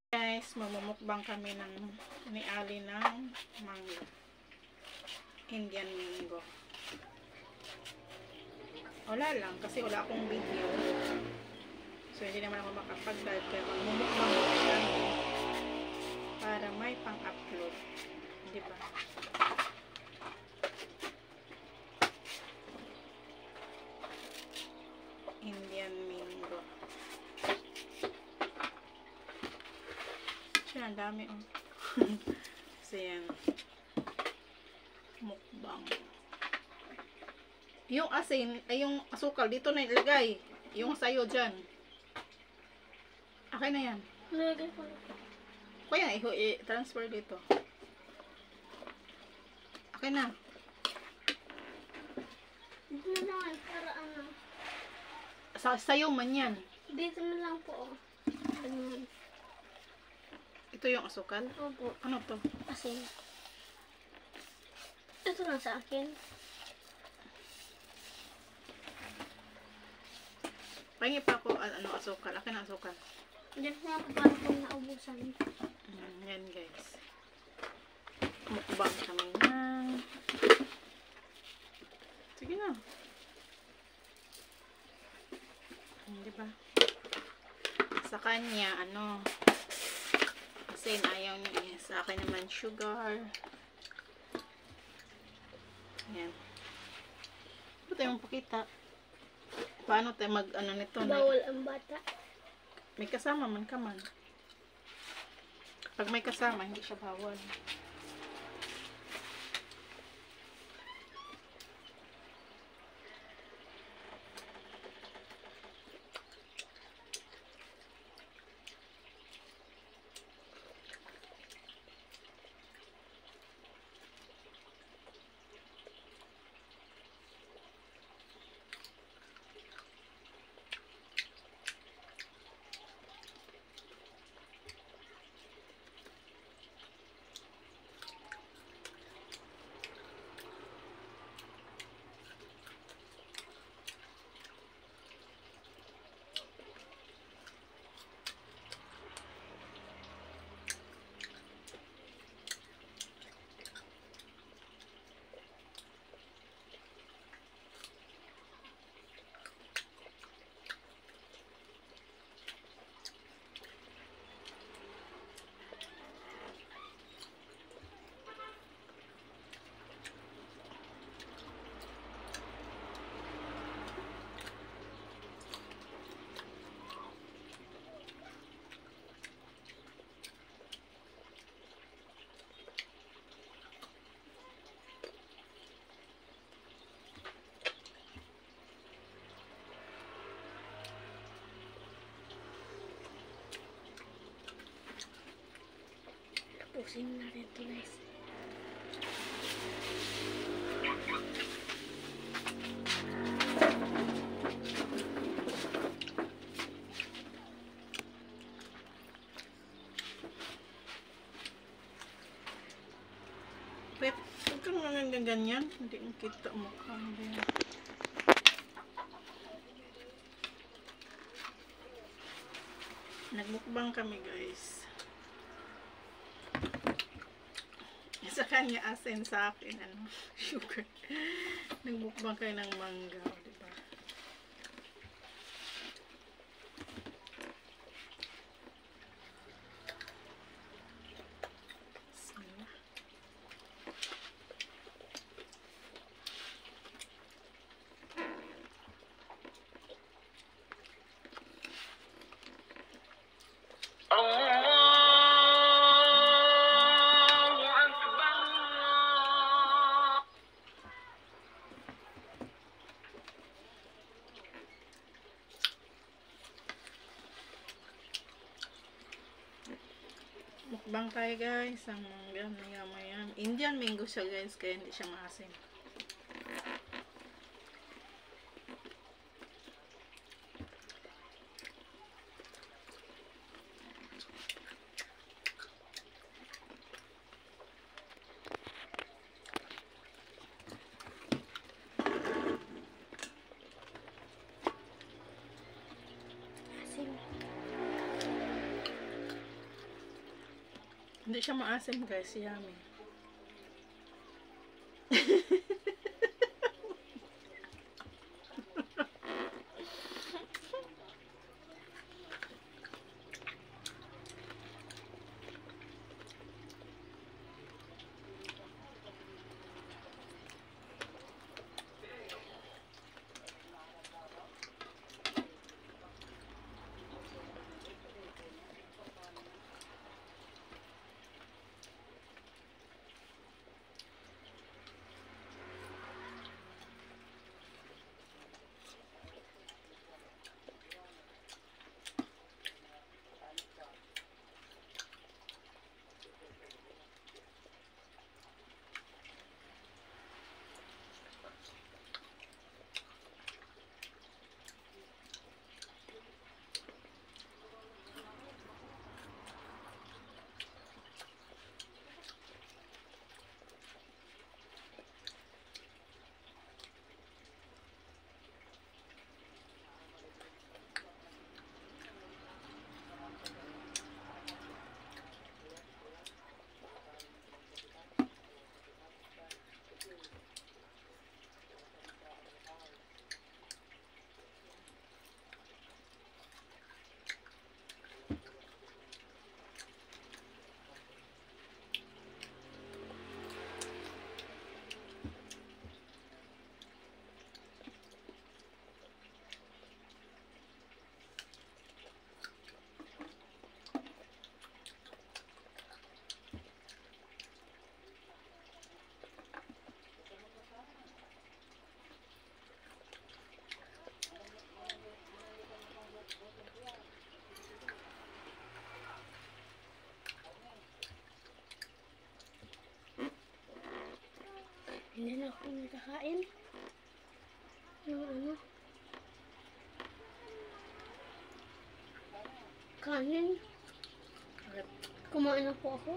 Guys, mamumukbang kami ng ni Ali ng mango. Indian mango. Wala lang, kasi wala akong video. So, hindi naman ako makapag-live. Kaya mamumukbang kami para may pang-upload. Diba? Indian mango. Siya, ang dami oh. So, yan. Mukbang. Yung asin, ay yung asukal, dito na ilagay. Yung sayo dyan. Okay na yan. Nalagay ko na. Kaya i-transfer dito. Okay na. Dito na lang para ano. Sayo man yan. Dito na lang po. Ganyan. Ito yung asukal. Opo. Ano to? Asin. Ito lang sa akin. Pahingi pa ako ano asukal. Akin ang asukal. Diyan na ako para kung naubusan. Yan guys. Mukbang kami na. Sige na. Diba? Sa kanya, ano, asin, ayaw niya. Sa akin naman, sugar. Ayan. Ito tayo magpakita. Paano tayo mag, ano nito? Bawal ang bata. May kasama man ka man. Pag may kasama, hindi siya bawal. Tapusin natin ito guys. Wait, huwag kang ganyan. Hindi mo kita mukha. Nagmukbang kami guys. Sa kanya asin, sa akin ano, sugar. Nagmukbang kayo ng mangga, diba? Bismillah. Mukbang tayo guys, ang mangga, maya-maya. Indian mango siya guys, kaya hindi siya maasim. Hindi siya maasim guys, yummy. Hindi na ako nakakain. Yung ano? Kanin. Kumain na po ako.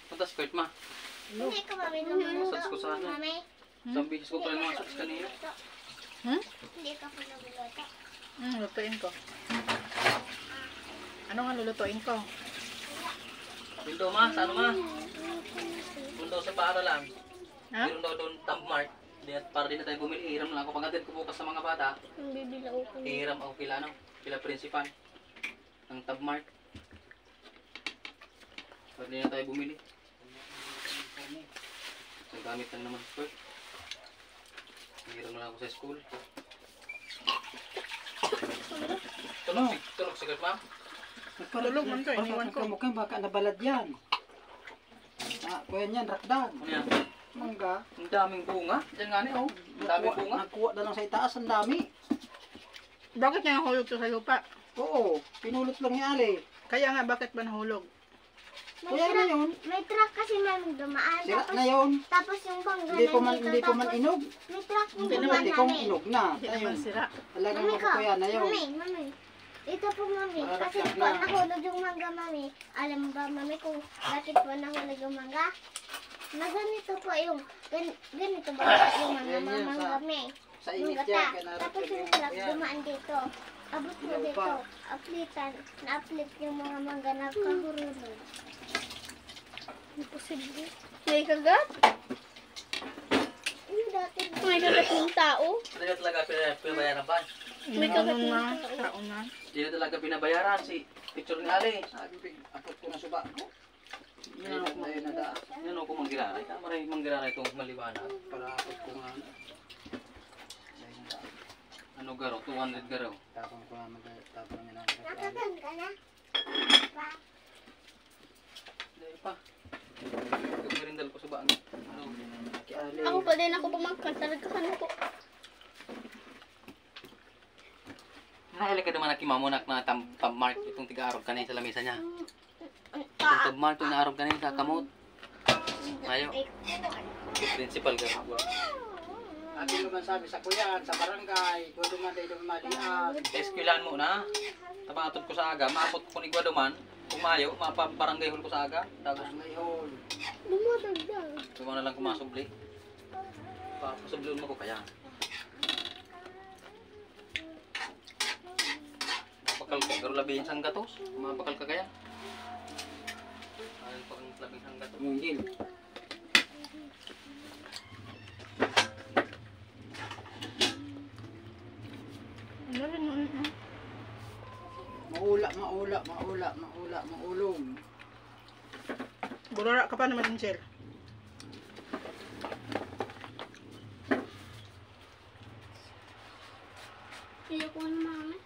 Punta skirt ma. Hindi ka mami nagluluto. Sats ko sa ano. Mami, Sa bihis ko pala mga sats kanina. Hmm? hindi ka pa nagluluto. Lutuin ko. Ano nga lulutuin ko? Pinto ma, sa ano ma? Punta sa paaralan. Ha? Meron daw doon Tampmart. Para din na tayo bumili. Hiram lang ako. Pagkatid ko bukas sa mga bata. Ang bibilaw ko. Hiram ako kila ano. Kila principal. Ng Tampmart. Para din na tayo bumili. Sa gamit lang naman skirt. Hiram lang ako sa school. Tulog sigat ma. Tulog man to, iniwan ko. Mukhang baka nabalad yan. Kuya niyan, rakdan. Ano yan? Mangga. Ang daming bunga. Diyan nga oh. Ang daming bunga. Nagkuha na lang sa itaas, ang dami. Bakit niya nahulog to sa lupa? Oo, pinulot lang ni Ali. Kaya nga, bakit ba nahulog? Kuya na yun. May truck kasi may dumaan. Sira na yun. Tapos yung bangga Hindi ko man, nandito, hindi ko man tapos inog. may truck yung Hindi dumaan Hindi kong namin. inog na. Hindi Ayun. naman sira. Talagang Mami ako ko, kuya na yun. mami. Ito po mami, Ah, kasi rakdak po na. nahulog yung mangga mami. Alam ba mami kung bakit po nahulog yung mangga? Na ganito po yung, ganito ba yung mga Yan, yan, mangga sa- mami? Sa Yung init gata. yan. Kaya Tapos narating yung yung truck kuya. dumaan dito. Abot mo Ilaw dito. pa. Aplitan. Na-aplit yung mga mangga na kahurulog. Imposible. May kagat? Ano dati? May kagat yung tao? Hindi na talaga pinabayaran pa. May kagat Ano na, yung tao. taon na. Hindi na talaga pinabayaran si picture ni Ali. Sabi ko, apot ko na suba ko. Yan ako Ayun na da. Yan ako manggiranay. Maraming manggiranay itong maliwanag. Para apot ko nga. Ayun na da. Ano garo? 200 garo. Tapang ko naman. Tapang niya na. Nakaganda ka na? Dahil pa. Merindal ko sa baan. Ano? Kiali. Ako pa din ako pamangkan. Talaga ka na po. Nahali ka naman na kimamunak na tam-mark itong tiga-arog kanina sa lamesa niya. Itong Ah, tam-mark itong naarog kanina sa kamot. Ayo. Principal ka. Ate naman sabi sa kuyan, sa barangay, kung duman tayo malian. Eskwelahan mo na. Tamatod ko sa aga. Maapot ko ni Guaduman. Pumayo. Mapabarangay hol ko sa aga. Tapos Ngayon, lumatag na. Tuma na lang kumasubli. Papasubliun mo ko kaya. Mapakal ka. Pero labihin sang gatos. Mapakal ka kaya. Ayun pag labihin sang gatos. mungkin. Ano rin yun? Maulong. Burara ka pa naman, Angel. Iyo ko na mami.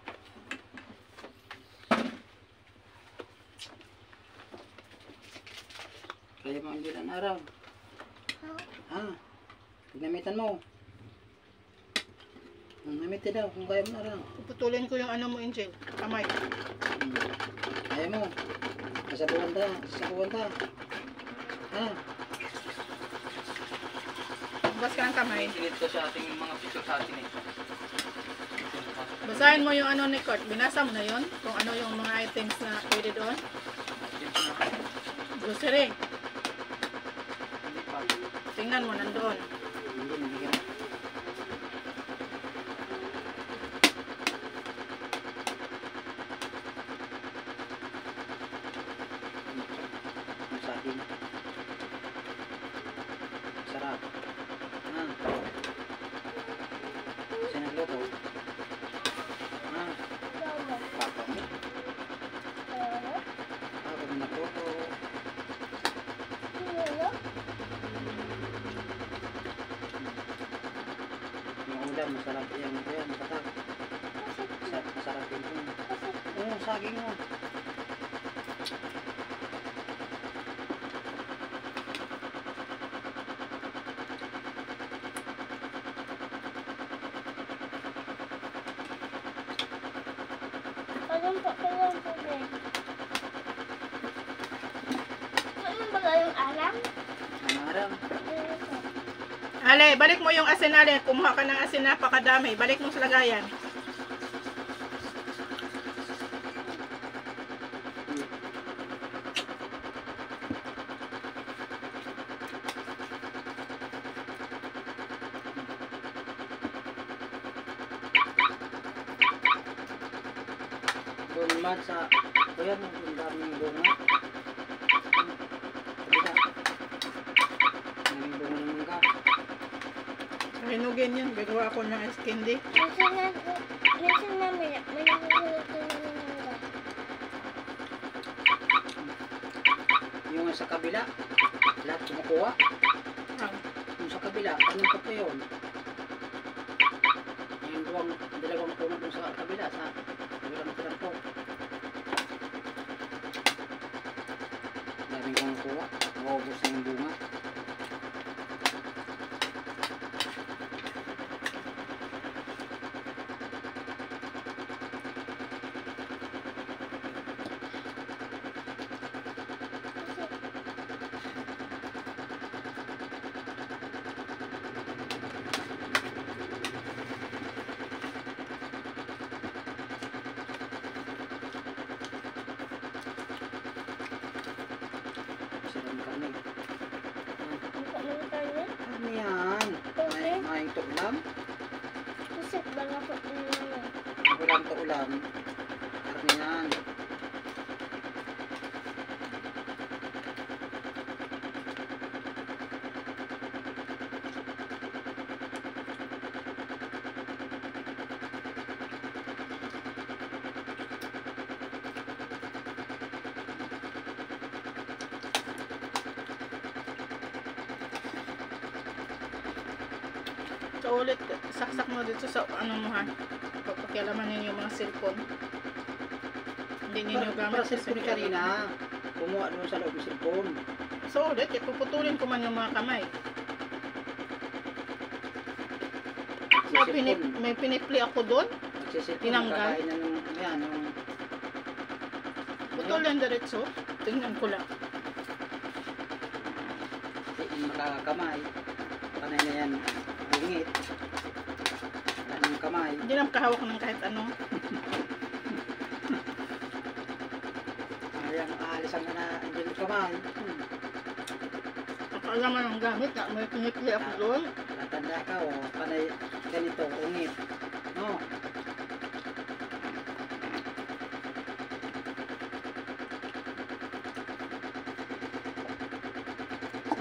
Kaya mo hindi na araw. Ha? Ginamitan mo. Namitin daw kung kaya mo na araw. Puputulin ko yung ano mo, Angel. Kamay. Kaya mo. Sasabuhan ta. Ha? Bas ka ng kamay. Sinit ko sa ating mga picture sa atin eh. Basahin mo yung ano ni Kurt. Binasa mo na yun? Kung ano yung mga items na pwede doon. Grocery. Hindi pa. Tingnan mo, nandoon. Hindi ka. Sa akin. Sarap. Ha? Saan nagluto? Ha? Papa mo? Papa mo nagluto. Yung ulam, masarap yan. Yan, matatag. Masarap din yun. Oo, saging mo. Kailan po, Ben? Ano ba yung alam? Ano aram? Ale, balik mo yung asin, Ale. Kumuha ka ng asin, napakadami. Balik mo sa lagayan. Doon man sa... Kuya mo, ang daming bunga. Kabila. Daming bunga ng mangga. Hinugin yun. Gagawa ako ng ice candy. Minsan na may nahulog na mga. Yung sa kabila, lahat kumukuha. Ah, Yung sa kabila, anong pa yun? Yung dalawang puno dun sa kabila, sa kabilang trampo. Daming kumukuha. Maubos na yung bunga. Sarap ng karne. Ano yan? May ito ulam? Isip ba nga po naman? Ulam to ulam. Karne yan. so ulit, saksak mo dito sa ano mo ha. Pagpakialaman ninyo yung mga cellphone. Hindi ninyo gamit Para sa cellphone kanina. Kumuha doon sa loob ng cellphone. So, ulit, puputulin ko man yung mga kamay. So, may pinipli ako doon. Magsisilpon. Tinanggal? Kakain na yung, yan, yung... Putol yan diretso. Tingnan ko lang. Yung makakamay. Panay na yan. Bungit. Wala yung kamay. Hindi na makahawak ng kahit ano. Ayan, aalisan ka na yung kamay. Nakaalaman ang gamit na may pinipli ako doon. Natanda ka, o. Panay ganito, ungit. No?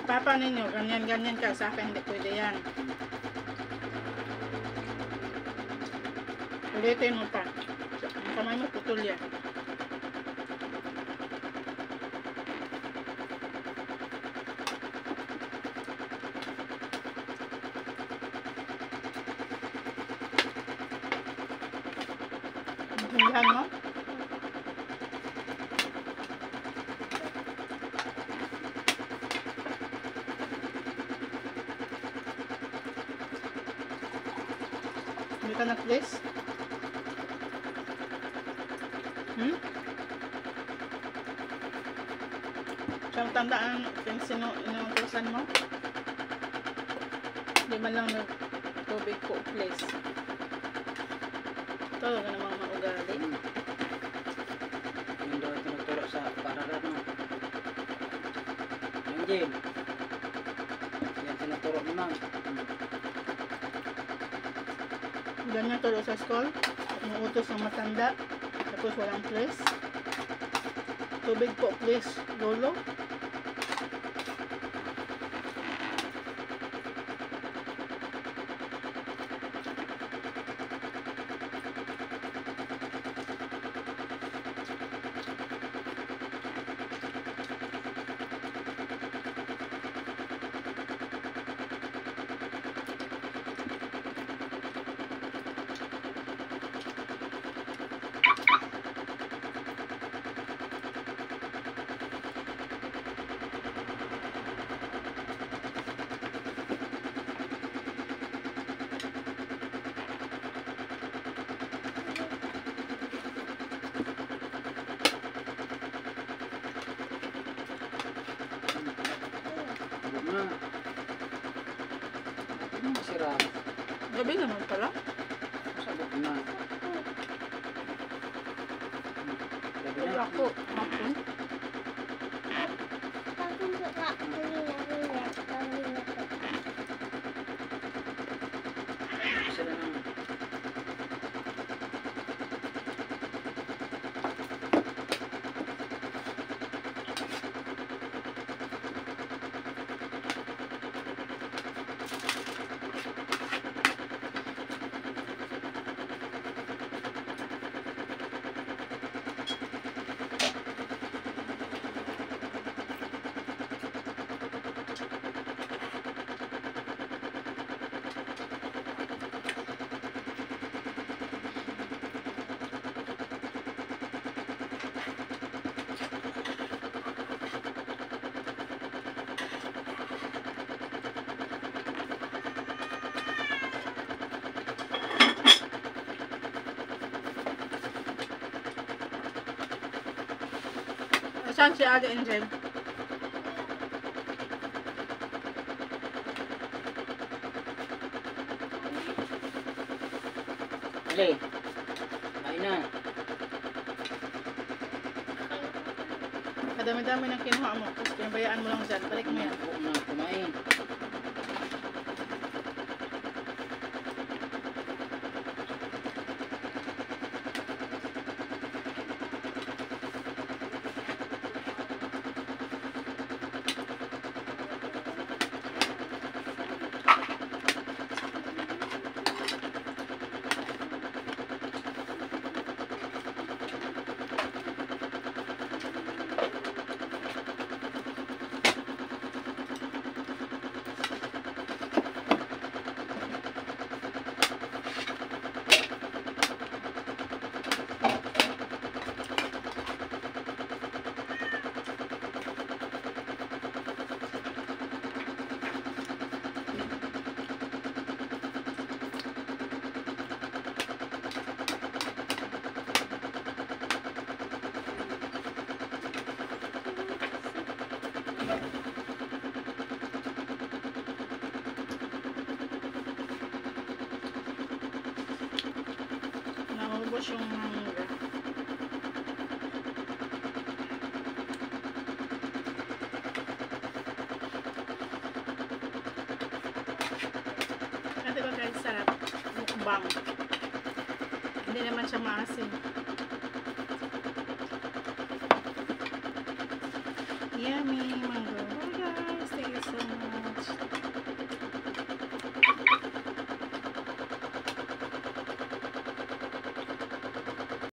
Papa ninyo, ganyan-ganyan ka. Sa akin, hindi pwede yan. Ulitin mo pa. Ang kamay mo, putol yan. Hindihan mo? Hindi ka na-place? Siyang tandaan kung sino inuutosan mo? Hindi man lang nag-tubig ko place. Talaga namang maugali. Yung daw tinuturo sa paragraph, no? Yung Jim. Yan tinuturo ni ma'am. Ganyan tulo sa school. Umuutos ng matanda. Tapos walang place. Tubig po please, lolo. Sabog na. Ano masira? Gabi naman pala. Sabog na. Sabi Wala na. ako. Hapon. Tapos suka, ulit. Sila na. Saan si Ate Angel? Ali. Kain na. Kadami-dami ng kinuha mo. Tapos pinabayaan mo lang dyan. Balik mo yan. Huwag na kumain. yung mangga. Kasi ba guys, sarap. Mukbang. Hindi naman siya maasim. Yummy!